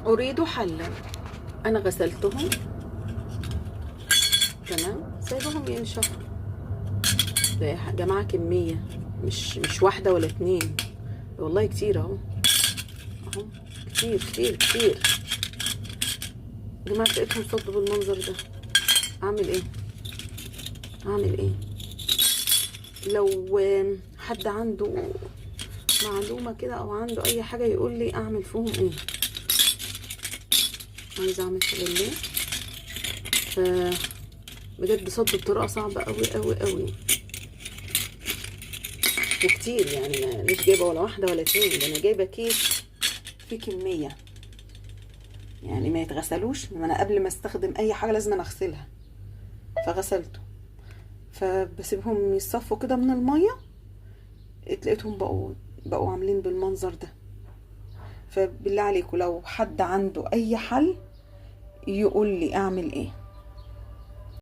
اريد حلا. انا غسلتهم تمام، سايبهم ينشفوا. ده يا جماعه كميه، مش واحده ولا اتنين، والله كتير اهو. اهو كتير كتير كتير يا جماعه، لقيتهم صدوا بالمنظر ده. اعمل ايه؟ اعمل ايه؟ لو حد عنده معلومه كده او عنده اي حاجه يقول لي اعمل فيهم ايه. عايزه اعمل فليه. ف بجد صد بطريقه صعبه قوي قوي قوي، وكتير يعني، مش جايبه ولا واحده ولا اتنين، ده انا جايبه كيس فيه كميه، يعني ما يتغسلوش. ما انا قبل ما استخدم اي حاجه لازم أنا اغسلها، فغسلته. فبسيبهم يصفوا كده من الميه، لقيتهم بقوا عاملين بالمنظر ده. فبالله عليكم لو حد عنده اي حل يقول لي اعمل ايه.